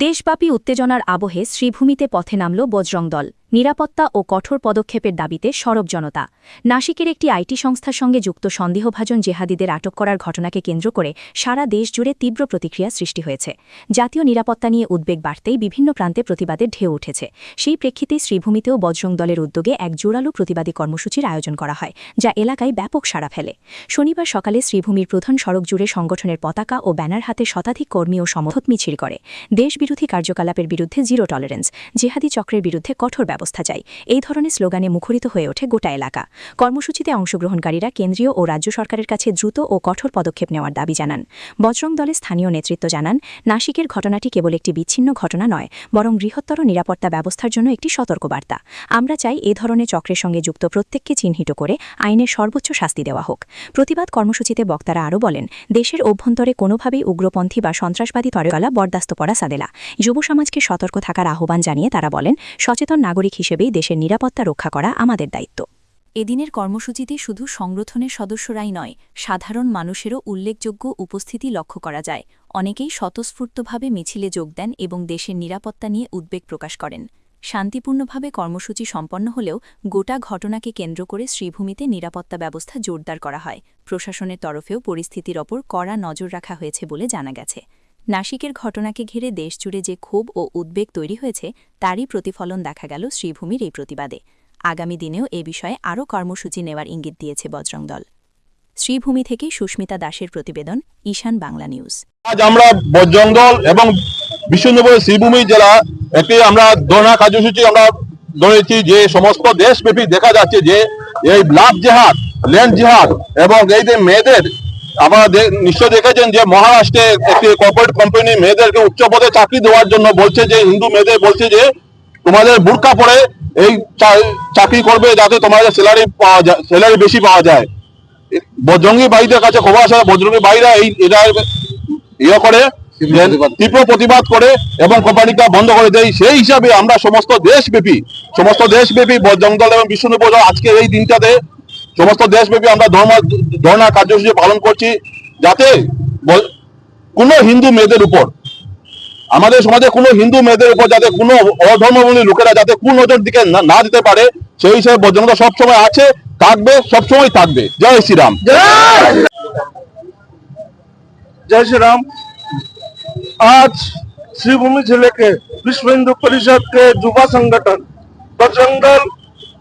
দেশব্যাপী উত্তেজনার আবহে শ্রীভূমিতে পথে নামল বজরং দল। নিরাপত্তা ও কঠোর পদক্ষেপের দাবিতে সরব জনতা। নাসিকের একটি আইটি সংস্থার সঙ্গে যুক্ত সন্দেহভাজন জেহাদিদের আটক করার ঘটনাকে কেন্দ্র করে সারা দেশ জুড়ে তীব্র প্রতিক্রিয়া সৃষ্টি হয়েছে। জাতীয় নিরাপত্তা নিয়ে উদ্বেগ বাড়তেই বিভিন্ন প্রান্তে প্রতিবাদের ঢেউ উঠেছে। সেই প্রেক্ষিতেই শ্রীভূমিতেও বজরং দলের উদ্যোগে এক জোরালো প্রতিবাদী কর্মসূচির আয়োজন করা হয়, যা এলাকায় ব্যাপক সাড়া ফেলে। শনিবার সকালে শ্রীভূমির প্রধান সড়ক জুড়ে সংগঠনের পতাকা ও ব্যানার হাতে শতাধিক কর্মী ও সমর্থক মিছিল করে। দেশবিরোধী কার্যকলাপের বিরুদ্ধে জিরো টলারেন্স, জেহাদি চক্রের বিরুদ্ধে কঠোর ব্যবস্থা চাই, এই ধরনের স্লোগানে মুখরিত হয়ে ওঠে গোটা এলাকা। কর্মসূচিতে অংশগ্রহণকারীরা কেন্দ্রীয় ও রাজ্য সরকারের কাছে দ্রুত ও কঠোর পদক্ষেপ নেওয়ার দাবি জানান। বজরং দলের স্থানীয় নেতৃত্ব জানান, নাসিকের ঘটনাটি কেবল একটি বিচ্ছিন্ন ঘটনা নয়, বরং বৃহত্তর নিরাপত্তা ব্যবস্থার জন্য একটি সতর্কবার্তা। আমরা চাই এ ধরনের চক্রের সঙ্গে যুক্ত প্রত্যেককে চিহ্নিত করে আইনের সর্বোচ্চ শাস্তি দেওয়া হোক। প্রতিবাদ কর্মসূচিতে বক্তারা আরও বলেন, দেশের অভ্যন্তরে কোনোভাবেই উগ্রপন্থী বা সন্ত্রাসবাদী তরকালা বরদাস্ত করা সাদেলা। যুব সমাজকে সতর্ক থাকার আহ্বান জানিয়ে তারা বলেন, সচেতন নাগরিক হিসেবেই দেশের নিরাপত্তা রক্ষা করা আমাদের দায়িত্ব। এদিনের কর্মসূচিতে শুধু সংগঠনের সদস্যরাই নয়, সাধারণ মানুষেরও উল্লেখযোগ্য উপস্থিতি লক্ষ্য করা যায়। অনেকেই স্বতঃস্ফূর্তভাবে মিছিলে যোগ দেন এবং দেশের নিরাপত্তা নিয়ে উদ্বেগ প্রকাশ করেন। শান্তিপূর্ণভাবে কর্মসূচি সম্পন্ন হলেও গোটা ঘটনাকে কেন্দ্র করে শ্রীভূমিতে নিরাপত্তা ব্যবস্থা জোরদার করা হয়। প্রশাসনের তরফেও পরিস্থিতির ওপর কড়া নজর রাখা হয়েছে বলে জানা গেছে। নাসিকের ঘটনাকে ঘিরে দেশজুড়ে যে ক্ষোভ ও উদ্বেগ তৈরি হয়েছে, তারই প্রতিফলন দেখা গেল শ্রীভূমির এই প্রতিবাদে। আগামী দিনেও এ বিষয়ে আরও কর্মসূচি নেওয়ার ইঙ্গিত দিয়েছে বজরং দল। শ্রীভূমি থেকে সুস্মিতা দাসের প্রতিবেদন, ঈশান বাংলা নিউজ। আজ আমরা বজরং দল এবং বিষ্ণুপুর শ্রীভূমি জেলা একটি আমরা ধর্ণা কার্যসূচি আমরা ধরেছি, যে সমস্ত দেশব্যাপী দেখা যাচ্ছে যে এই লাভ জেহাদ, ল্যান্ড জেহাদ এবং এই যে মেয়েদের, আপনারা নিশ্চয় দেখেছেন যে মহারাষ্ট্রে একটি কর্পোরেট কোম্পানি মেয়েদেরকে উচ্চ পদে চাকরি দেওয়ার জন্য বলছে, যে হিন্দু মেয়েদের বলছে যে তোমাদের বুরকা পরে এই চাকরি করবে যাতে তোমাদের স্যালারি বেশি পাওয়া যায়। বজরঙ্গি ভাইদের কাছে খবর আসে, বজরঙ্গি ভাইরা এটা করে তীব্র প্রতিবাদ করে এবং কোম্পানিটা বন্ধ করে দেয়। সেই হিসাবে আমরা সমস্ত দেশব্যাপী বজরং দল এবং বিষ্ণুপুর আজকে এই দিনটাতে সমস্ত দেশব্যাপী আমরা ধর্ণা কার্যসূচি পালন করছি, যাতে কোনো হিন্দু মেয়েদের উপর, আমাদের সমাজে কোনো হিন্দু মেয়েদের উপর যাতে কোনো অধর্মবলী লোকেরা যাতে কুনজর দিকে না দিতে পারে, সেই হিসাবে বজরং দল সবসময় আছে, থাকবে, সবসময় থাকবে। জয় শ্রীরাম। जय श्री राम। आज श्रीभूमि जिले के विश्व हिंदू परिषद के युवा संगठन बजरंग दल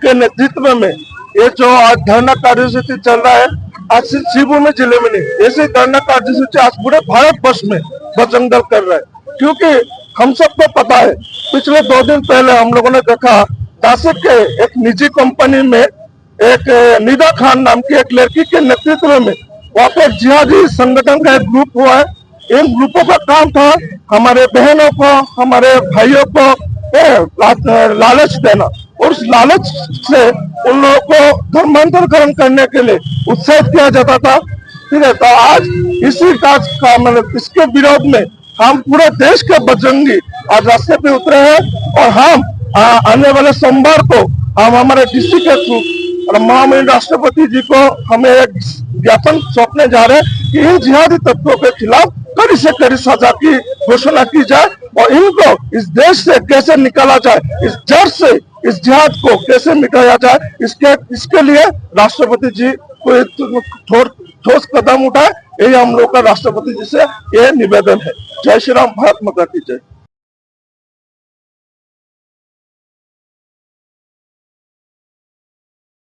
के नेतृत्व में ये जो आज धरना कार्यसूची चल रहा है, आज सिर्फ श्रीभूमि जिले में नहीं, ऐसे धरना कार्यसूची आज पूरे भारत वर्ष में बजरंग दल कर रहा है। क्योंकि हम सबको पता है, पिछले 2 दिन पहले हम लोगों ने देखा नासिक के एक निजी कंपनी में एक निदा खान नाम की एक लड़की के नेतृत्व में वहाँ पे जिहादी संगठन का एक ग्रुप हुआ है। इन ग्रुपों का काम था हमारे बहनों को, हमारे भाइयों को लालच देना, और उस लालच से उन लोगों को धर्मांतरीकरण करने के लिए उत्साहित किया जाता था। ठीक है, तो आज इसी काज का मतलब इसके विरोध में हम पूरे देश के बजरंगी आज रास्ते पे उतरे हैं, और हम आने वाले सोमवार को हम हमारे डीसी के थ्रू और महामहिम राष्ट्रपति जी को हमें एक ज्ञापन सौंपने जा रहे हैं कि इन जिहादी तत्वों के खिलाफ कड़ी से कड़ी सजा की घोषणा की जाए, और इनको इस देश से कैसे निकाला जाए, इस जड़ से इस जिहाद को कैसे मिटाया जाए, इसके लिए राष्ट्रपति जी को ठोस कदम उठाए। यही हम लोग का राष्ट्रपति जी से ये निवेदन है। जय श्री राम, भारत माता की जय।